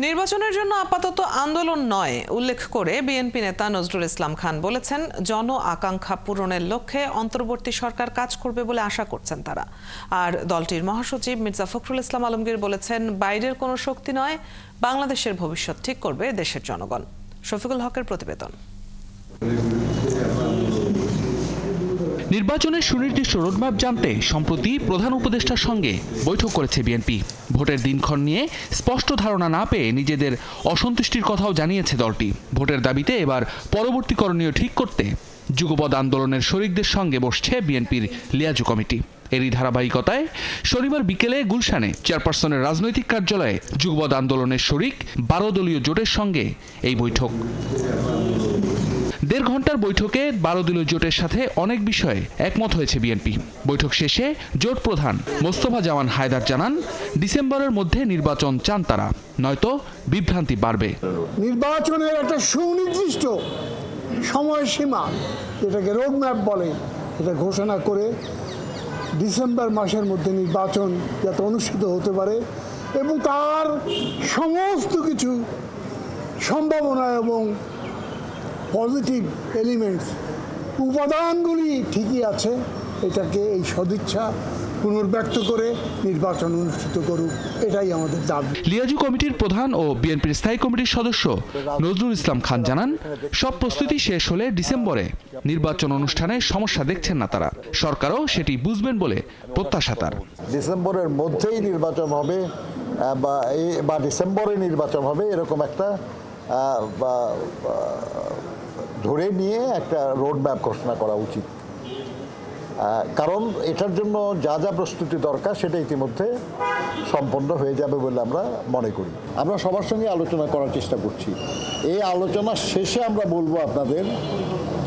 নির্বাচনের জন্য আপাতত আন্দোলন নয় উল্লেখ করে বিএনপি নেতা নজরুল ইসলাম খান বলেছেন, জন আকাঙ্ক্ষা পূরণের লক্ষ্যে অন্তর্বর্তী সরকার কাজ করবে বলে আশা করছেন তারা। আর দলটির মহাসচিব মির্জা ফখরুল ইসলাম আলমগীর বলেছেন, বাইরের কোনো শক্তি নয়, বাংলাদেশের ভবিষ্যৎ ঠিক করবে দেশের জনগণ। শফিকুল হকের প্রতিবেদন। নির্বাচনের সুনির্দিষ্ট রোডম্যাপ জানতে সম্প্রতি প্রধান উপদেষ্টার সঙ্গে বৈঠক করেছে বিএনপি। ভোটের দিনক্ষণ নিয়ে স্পষ্ট ধারণা না পেয়ে নিজেদের অসন্তুষ্টির কথাও জানিয়েছে দলটি। ভোটের দাবিতে এবার পরবর্তী করণীয় ঠিক করতে যুগপৎ আন্দোলনের শরিকদের সঙ্গে বসছে বিএনপির লিয়াজু কমিটি। এরই ধারাবাহিকতায় শনিবার বিকেলে গুলশানে চেয়ারপারসনের রাজনৈতিক কার্যালয়ে যুগপৎ আন্দোলনের শরিক 12 দলীয় জোটের সঙ্গে এই বৈঠক। 1.5 ঘন্টার বৈঠকে 12 দলীয় জোটের সাথে অনেক বিষয়ে একমত হয়েছে বিএনপি। বৈঠক শেষে জোট প্রধান মোস্তফা জামান হায়দার জানান, ডিসেম্বরের মধ্যে নির্বাচন চান তারা, নয়তো বিভ্রান্তি বাড়বে। নির্বাচনের একটা সুনির্দিষ্ট সময়সীমা, যেটাকে রোডম্যাপ বলে, এটা ঘোষণা করে ডিসেম্বর মাসের মধ্যে নির্বাচন যাতে অনুষ্ঠিত হতে পারে এবং তার সমস্ত কিছু সম্ভাবনা এবং পজিটিভ এলিমেন্টস উপাদানগুলি ঠিকই আছে, এটাকে এই সদিচ্ছা পুনর্ব্যক্ত করে নির্বাচন অনুষ্ঠিত করুক, এটাই আমাদের দাবি। লিয়াজু কমিটির প্রধান ও বিএনপির স্থায়ী কমিটির সদস্য নজরুল ইসলাম খান জানান, সব প্রস্তুতি শেষ হলে ডিসেম্বরে নির্বাচন অনুষ্ঠানে সমস্যা দেখছেন না তারা। সরকারও সেটি বুঝবেন বলে প্রত্যাশা তার। ডিসেম্বরের মধ্যেই নির্বাচন হবে বা ডিসেম্বরে নির্বাচন হবে, এরকম একটা ধরে নিয়ে একটা রোডম্যাপ ঘোষণা করা উচিত। কারণ এটার জন্য যা যা প্রস্তুতি দরকার সেটা ইতিমধ্যে সম্পন্ন হয়ে যাবে বলে আমরা মনে করি। আমরা সবার সঙ্গে আলোচনা করার চেষ্টা করছি। এই আলোচনা শেষে আমরা বলবো আপনাদের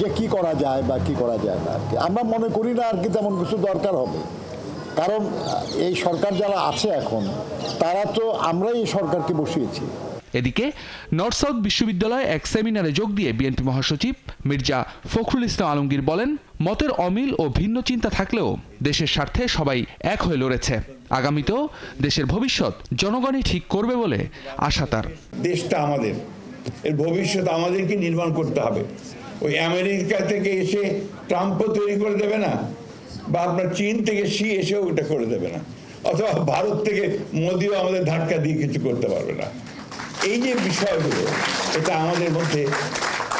যে কি করা যায় বা কি করা যায় না। আমরা মনে করি না আর কি তেমন কিছু দরকার হবে, কারণ এই সরকার যারা আছে এখন তারা তো আমরাই এই সরকারকে বসিয়েছি। এদিকে নর্থ সাউথ বিশ্ববিদ্যালয়ে এক সেমিনারে যোগ দিয়ে বিএনপি মহাসচিব মির্জা ফখরুল ইসলাম আলমগীর বলেন, মতের অমিল ও ভিন্ন চিন্তা থাকলেও দেশের স্বার্থে সবাই এক হয়ে লড়েছে। আগামীতেও দেশের ভবিষ্যৎ জনগণই ঠিক করবে বলে আশা তার। দেশটা আমাদের, এর ভবিষ্যৎ আমাদেরকে নির্মাণ করতে হবে। ওই আমেরিকা থেকে এসে ট্রাম্পও তৈরি করে দেবে না, বা আপনার চীন থেকে শি এসেও ওটা করে দেবে না, অথবা ভারত থেকে মোদিও আমাদের ধাক্কা দিয়ে কিছু করতে পারবে না। এই যে বিষয়গুলো, এটা আমাদের মধ্যে,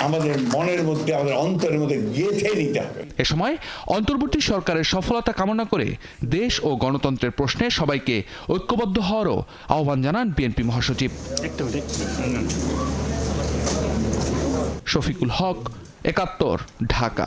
আমাদের মনের মধ্যে, আমাদের অন্তরের মধ্যে গেঁথে নিতে হবে। এ সময় অন্তর্বর্তী সরকারের সফলতা কামনা করে দেশ ও গণতন্ত্রের প্রশ্নে সবাইকে ঐক্যবদ্ধ হওয়ারও আহ্বান জানান বিএনপি মহাসচিব। শফিকুল হক, ৭১, ঢাকা।